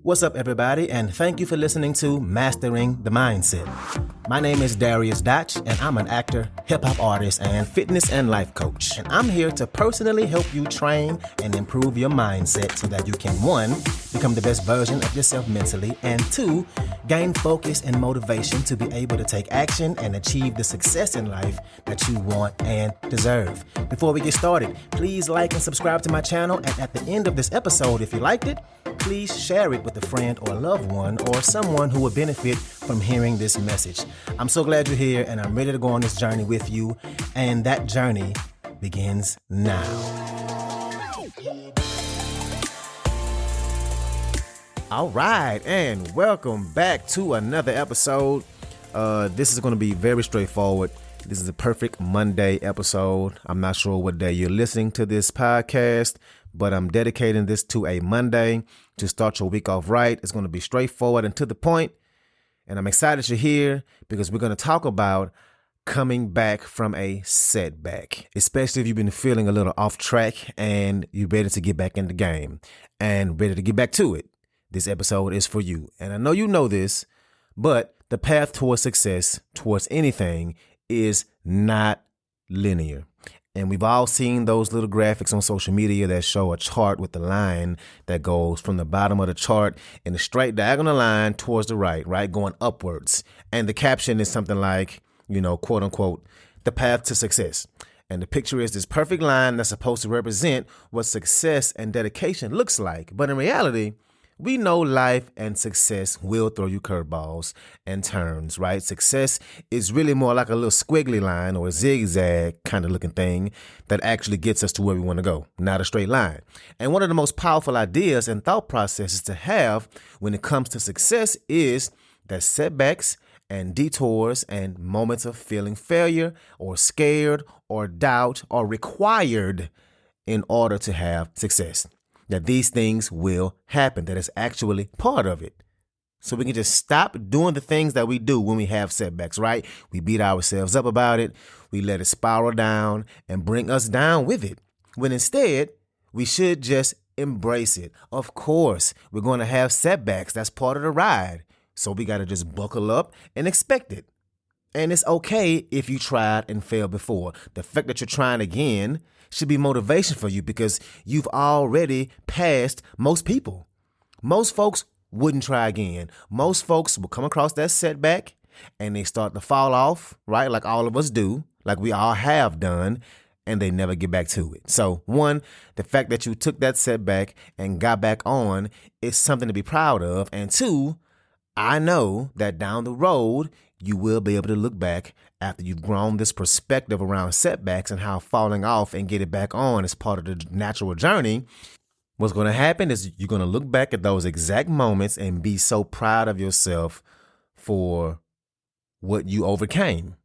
What's up, everybody, and thank you for listening to Mastering the Mindset. My name is Dariusdotch, and I'm an actor, hip-hop artist, and fitness and life coach. And I'm here to personally help you train and improve your mindset so that you can, 1, become the best version of yourself mentally, and 2, gain focus and motivation to be able to take action and achieve the success in life that you want and deserve. Before we get started, please like and subscribe to my channel, and at the end of this episode, if you liked it, please share it with a friend or a loved one or someone who would benefit from hearing this message. I'm so glad you're here, and I'm ready to go on this journey with you, and that journey begins now. All right, and welcome back to another episode. This is going to be very straightforward. This is a perfect Monday episode. I'm not sure what day you're listening to this podcast, but I'm dedicating this to a Monday to start your week off right. It's going to be straightforward and to the point. And I'm excited you're here because we're going to talk about coming back from a setback, especially if you've been feeling a little off track and you're ready to get back in the game and ready to get back to it. This episode is for you. And I know you know this, but the path towards success, towards anything, is not linear. And we've all seen those little graphics on social media that show a chart with the line that goes from the bottom of the chart in a straight diagonal line towards the right, going upwards. And the caption is something like, quote unquote, the path to success. And the picture is this perfect line that's supposed to represent what success and dedication looks like. But in reality, we know life and success will throw you curveballs and turns, right? Success is really more like a little squiggly line or a zigzag kind of looking thing that actually gets us to where we want to go, not a straight line. And one of the most powerful ideas and thought processes to have when it comes to success is that setbacks and detours and moments of feeling failure or scared or doubt are required in order to have success. That these things will happen, that it's actually part of it. So we can just stop doing the things that we do when we have setbacks, right? We beat ourselves up about it. We let it spiral down and bring us down with it. When instead, we should just embrace it. Of course, we're going to have setbacks. That's part of the ride. So we got to just buckle up and expect it. And it's okay if you tried and failed before. The fact that you're trying again should be motivation for you because you've already passed most people. Most folks wouldn't try again. Most folks will come across that setback and they start to fall off, right? Like all of us do, like we all have done, and they never get back to it. So 1, the fact that you took that setback and got back on is something to be proud of. And 2, I know that down the road, you will be able to look back after you've grown this perspective around setbacks and how falling off and get it back on is part of the natural journey. What's going to happen is you're going to look back at those exact moments and be so proud of yourself for what you overcame,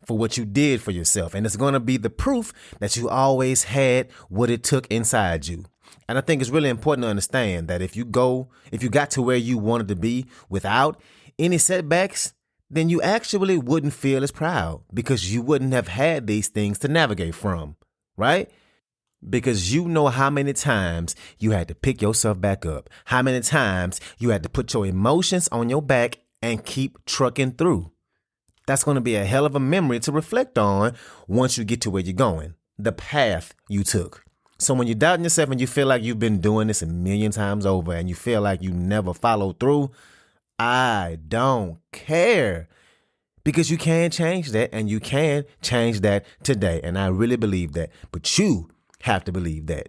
for what you did for yourself. And it's going to be the proof that you always had what it took inside you. And I think it's really important to understand that if you got to where you wanted to be without any setbacks, then you actually wouldn't feel as proud because you wouldn't have had these things to navigate from, right? Because you know how many times you had to pick yourself back up, how many times you had to put your emotions on your back and keep trucking through. That's going to be a hell of a memory to reflect on once you get to where you're going, the path you took. So when you're doubting yourself and you feel like you've been doing this a million times over and you feel like you never followed through, I don't care, because you can change that and you can change that today. And I really believe that. But you have to believe that.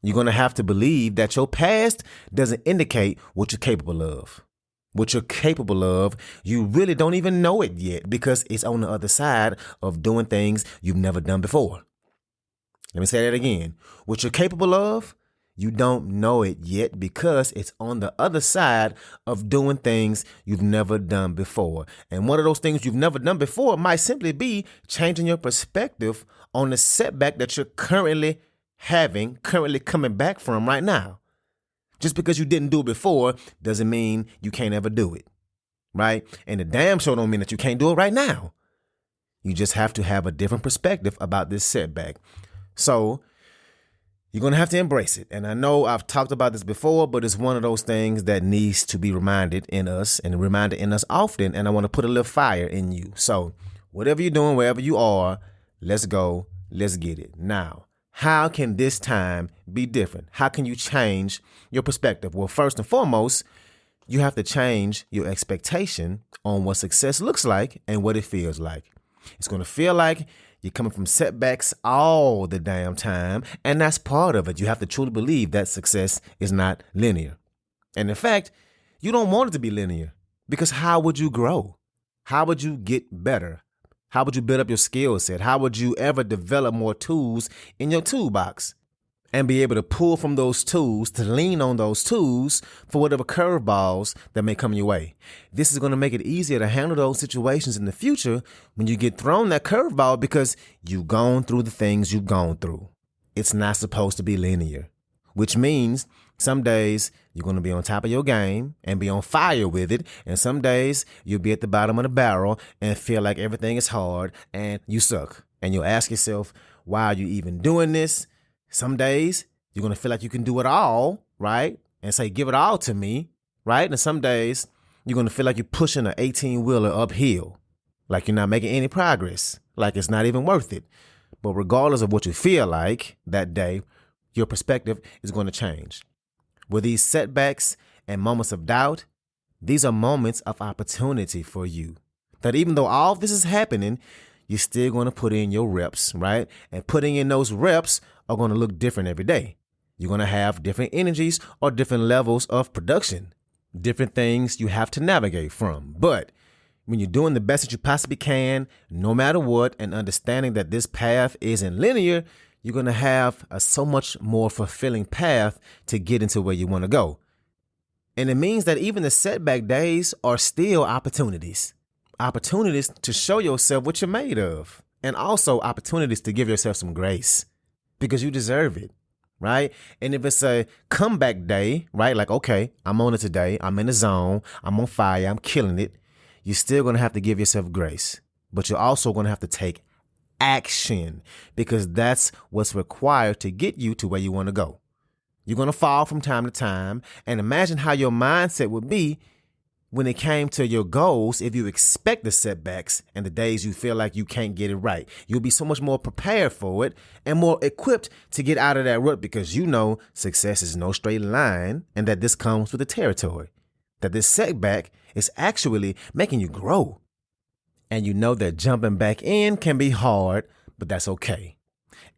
You're going to have to believe that your past doesn't indicate what you're capable of. What you're capable of, you really don't even know it yet because it's on the other side of doing things you've never done before. Let me say that again. What you're capable of, you don't know it yet because it's on the other side of doing things you've never done before. And one of those things you've never done before might simply be changing your perspective on the setback that you're currently coming back from right now. Just because you didn't do it before doesn't mean you can't ever do it, right? And the damn sure don't mean that you can't do it right now. You just have to have a different perspective about this setback. So You're going to have to embrace it. And I know I've talked about this before, but it's one of those things that needs to be reminded in us and reminded in us often. And I want to put a little fire in you. So whatever you're doing, wherever you are, let's go. Let's get it. Now, how can this time be different? How can you change your perspective? Well, first and foremost, you have to change your expectation on what success looks like and what it feels like. It's going to feel like you're coming from setbacks all the damn time, and that's part of it. You have to truly believe that success is not linear. And in fact, you don't want it to be linear, because how would you grow? How would you get better? How would you build up your skill set? How would you ever develop more tools in your toolbox and be able to pull from those tools, to lean on those tools for whatever curveballs that may come your way? This is going to make it easier to handle those situations in the future when you get thrown that curveball, because you've gone through the things you've gone through. It's not supposed to be linear, which means some days you're going to be on top of your game and be on fire with it. And some days you'll be at the bottom of the barrel and feel like everything is hard and you suck. And you'll ask yourself, why are you even doing this? Some days you're going to feel like you can do it all, right? And say, give it all to me, right? And some days you're going to feel like you're pushing an 18-wheeler uphill, like you're not making any progress, like it's not even worth it. But regardless of what you feel like that day, your perspective is going to change. With these setbacks and moments of doubt, these are moments of opportunity for you. That even though all this is happening, you're still going to put in your reps, right? And putting in those reps are going to look different every day. You're going to have different energies or different levels of production, different things you have to navigate from. But when you're doing the best that you possibly can, no matter what, and understanding that this path isn't linear, you're going to have a so much more fulfilling path to get into where you want to go. And it means that even the setback days are still opportunities to show yourself what you're made of, and also opportunities to give yourself some grace, because you deserve it, right? And if it's a comeback day, right? Like, okay, I'm on it today. I'm in the zone. I'm on fire. I'm killing it. You're still going to have to give yourself grace, but you're also going to have to take action, because that's what's required to get you to where you want to go. You're going to fall from time to time, and imagine how your mindset would be when it came to your goals. If you expect the setbacks and the days you feel like you can't get it right, you'll be so much more prepared for it and more equipped to get out of that rut, because you know success is no straight line, and that this comes with the territory, that this setback is actually making you grow. And you know that jumping back in can be hard, but that's okay.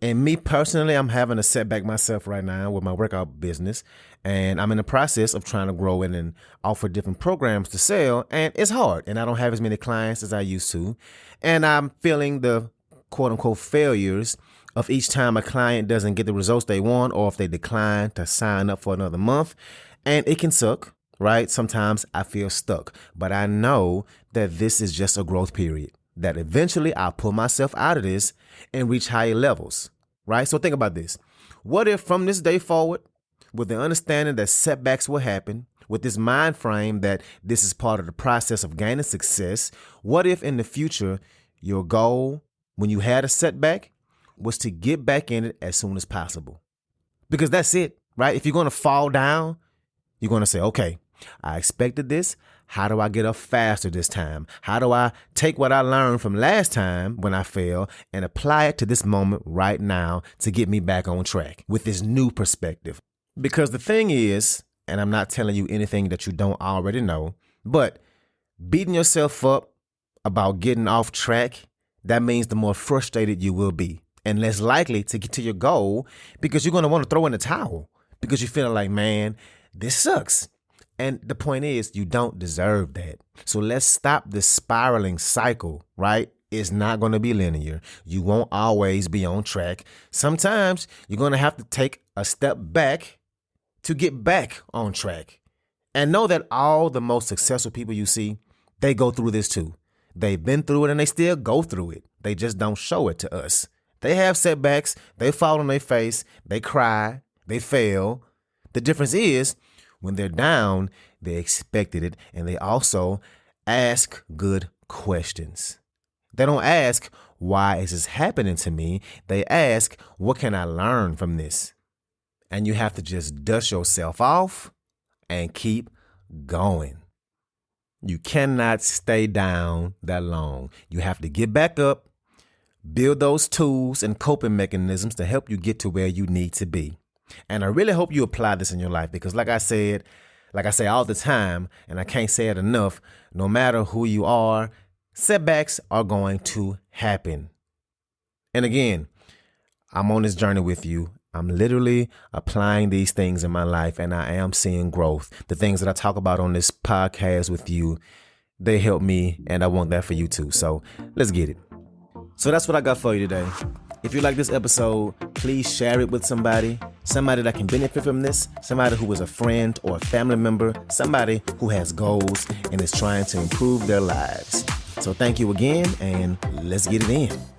And me personally, I'm having a setback myself right now with my workout business, and I'm in the process of trying to grow it and offer different programs to sell. And it's hard, and I don't have as many clients as I used to. And I'm feeling the quote unquote failures of each time a client doesn't get the results they want, or if they decline to sign up for another month. And it can suck, right? Sometimes I feel stuck, but I know that this is just a growth period, that eventually I'll pull myself out of this and reach higher levels, right? So think about this. What if from this day forward, with the understanding that setbacks will happen, with this mind frame that this is part of the process of gaining success, what if in the future your goal, when you had a setback, was to get back in it as soon as possible? Because that's it, right? If you're going to fall down, you're going to say, okay, I expected this. How do I get up faster this time? How do I take what I learned from last time when I fell and apply it to this moment right now to get me back on track with this new perspective? Because the thing is, and I'm not telling you anything that you don't already know, but beating yourself up about getting off track, that means the more frustrated you will be and less likely to get to your goal, because you're going to want to throw in the towel because you're feeling like, man, this sucks. And the point is, you don't deserve that. So let's stop this spiraling cycle, right? It's not going to be linear. You won't always be on track. Sometimes you're going to have to take a step back to get back on track. And know that all the most successful people you see, they go through this too. They've been through it and they still go through it. They just don't show it to us. They have setbacks. They fall on their face. They cry. They fail. The difference is, when they're down, they expected it, and they also ask good questions. They don't ask, why is this happening to me? They ask, what can I learn from this? and you have to just dust yourself off and keep going. You cannot stay down that long. You have to get back up, build those tools and coping mechanisms to help you get to where you need to be. And I really hope you apply this in your life because like I say all the time, and I can't say it enough, no matter who you are, setbacks are going to happen. And again, I'm on this journey with you. I'm literally applying these things in my life and I am seeing growth. The things that I talk about on this podcast with you, they help me and I want that for you too. So let's get it. So that's what I got for you today. If you like this episode, please share it with somebody that can benefit from this, somebody who is a friend or a family member, somebody who has goals and is trying to improve their lives. So thank you again and let's get it in.